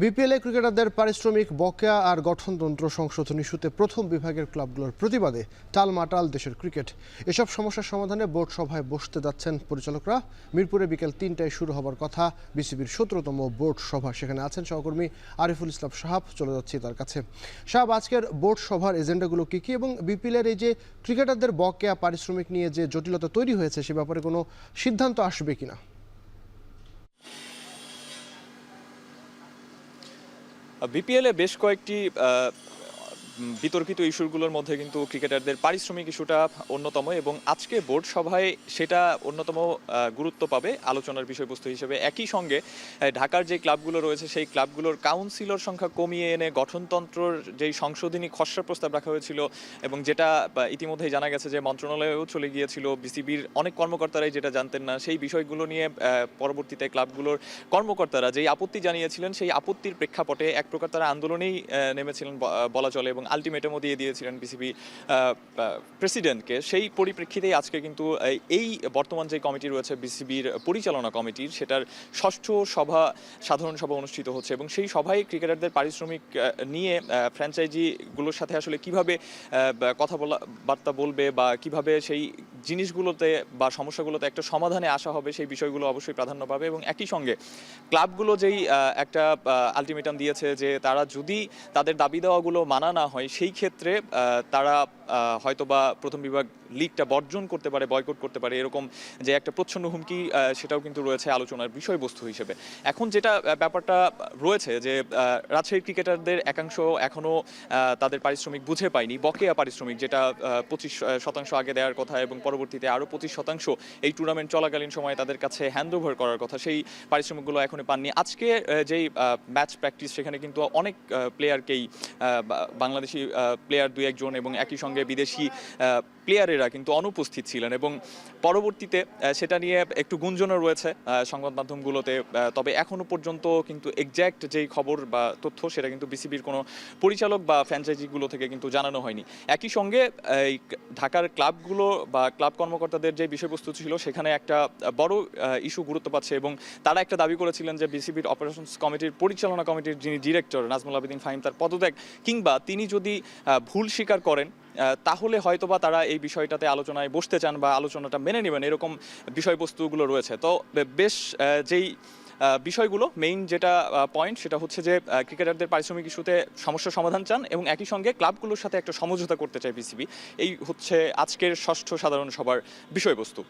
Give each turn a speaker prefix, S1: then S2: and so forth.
S1: বিপিএলে ক্রিকেটারদের পারিশ্রমিক বকেয়া আর গঠনতন্ত্র সংশোধন ইস্যুতে প্রথম বিভাগের ক্লাবগুলোর প্রতিবাদে টালমাটাল দেশের ক্রিকেট। এসব সমস্যার সমাধানে বোর্ড সভায় বসতে যাচ্ছেন পরিচালকরা। মিরপুরে বিকেল ৩টায় শুরু হবার কথা বিসিবির ১৭তম বোর্ড সভা। সেখানে আছেন সহকর্মী আরিফুল ইসলাম সাহাব। চলে যাচ্ছি তার কাছে। সাহাব, আজকের বোর্ড সভার এজেন্ডাগুলো কী কী এবং বিপিএলের এই যে ক্রিকেটারদের বকেয়া পারিশ্রমিক নিয়ে যে জটিলতা তৈরি হয়েছে সে ব্যাপারে কোনো সিদ্ধান্ত আসবে কিনা?
S2: বিপিএলে বেশ কয়েকটি বিতর্কিত ইস্যুগুলোর মধ্যে কিন্তু ক্রিকেটারদের পারিশ্রমিক ইস্যুটা অন্যতম, এবং আজকে বোর্ড সভায় সেটা অন্যতম গুরুত্ব পাবে আলোচনার বিষয়বস্তু হিসেবে। একই সঙ্গে ঢাকার যে ক্লাবগুলো রয়েছে সেই ক্লাবগুলোর কাউন্সিলর সংখ্যা কমিয়ে এনে গঠনতন্ত্রর যেই সংশোধনী খসড়া প্রস্তাব রাখা হয়েছিল, এবং যেটা ইতিমধ্যেই জানা গেছে যে মন্ত্রণালয়েও চলে গিয়েছিল, বিসিবির অনেক কর্মকর্তারাই যেটা জানতেন না, সেই বিষয়গুলো নিয়ে পরবর্তীতে ক্লাবগুলোর কর্মকর্তারা যেই আপত্তি জানিয়েছিলেন সেই আপত্তির প্রেক্ষাপটে এক প্রকার তারা আন্দোলনেই নেমেছিলেন বলা চলে, এবং আলটিমেটামও দিয়ে দিয়েছিলেন বিসিবি প্রেসিডেন্টকে। সেই পরিপ্রেক্ষিতেই আজকে কিন্তু এই বর্তমান যে কমিটি রয়েছে বিসিবির পরিচালনা কমিটির, সেটার ষষ্ঠ সাধারণ সভা অনুষ্ঠিত হচ্ছে, এবং সেই সভায় ক্রিকেটারদের পারিশ্রমিক নিয়ে ফ্র্যাঞ্চাইজিগুলোর সাথে আসলে কিভাবে বার্তা বলবে বা কিভাবে সেই জিনিসগুলোতে বা সমস্যাগুলোতে একটা সমাধানে আসা হবে, সেই বিষয়গুলো অবশ্যই প্রাধান্য পাবে। এবং একই সঙ্গে ক্লাবগুলো যেই একটা আলটিমেটাম দিয়েছে যে তারা যদি তাদের দাবি দেওয়াগুলো মানা না হয় সেই ক্ষেত্রে তারা হয়তোবা প্রথম বিভাগ লিগটা বর্জন করতে পারে, বয়কট করতে পারে, এরকম যে একটা প্রচ্ছন্ন হুমকি সেটাও কিন্তু রয়েছে আলোচনার বিষয়বস্তু হিসেবে। এখন যেটা ব্যাপারটা রয়েছে যে রাজশাহীর ক্রিকেটারদের একাংশ এখনও তাদের পারিশ্রমিক বুঝে পায়নি, বকেয়া পারিশ্রমিক যেটা 25% আগে দেওয়ার কথা, এবং পরবর্তীতে আরও 25% এই টুর্নামেন্ট চলাকালীন সময়ে তাদের কাছে হ্যান্ড ওভার করার কথা, সেই পারিশ্রমিকগুলো এখনই পাননি। আজকে যেই ম্যাচ প্র্যাকটিস সেখানে কিন্তু অনেক প্লেয়ারকেই বাংলাদেশি প্লেয়ার 2-1 জন এবং একই সঙ্গে বিদেশি প্লেয়ারেরা কিন্তু অনুপস্থিত ছিলেন, এবং পরবর্তীতে সেটা নিয়ে একটু গুঞ্জনও রয়েছে সংবাদ মাধ্যমগুলোতে। তবে এখনও পর্যন্ত কিন্তু এক্স্যাক্ট যেই খবর বা তথ্য সেটা কিন্তু বিসিবির কোনো পরিচালক বা ফ্র্যাঞ্চাইজিগুলো থেকে কিন্তু জানানো হয়নি। একই সঙ্গে এই ঢাকার ক্লাবগুলো বা ক্লাব কর্মকর্তাদের যে বিষয়বস্তু ছিল সেখানে একটা বড় ইস্যু গুরুত্ব পাচ্ছে, এবং তারা একটা দাবি করেছিলেন যে বিসিবির অপারেশনস কমিটির পরিচালনা কমিটির যিনি ডিরেক্টর নাজমুল আবেদিন ফাহিম, তার পদত্যাগ কিংবা তিনি যদি ভুল স্বীকার করেন তাহলে হয়তোবা তারা এই বিষয়টাতে আলোচনায় বসতে চান বা আলোচনাটা মেনে নেবেন, এরকম বিষয়বস্তুগুলো রয়েছে। তো বেশ যেই বিষয়গুলো মেইন যেটা পয়েন্ট সেটা হচ্ছে যে ক্রিকেটারদের পারিশ্রমিক ইস্যুতে সমস্যার সমাধান চান, এবং একই সঙ্গে ক্লাবগুলোর সাথে একটা সমঝোতা করতে চায় বিসিবি। এই হচ্ছে আজকের ষষ্ঠ সাধারণ সভার বিষয়বস্তু।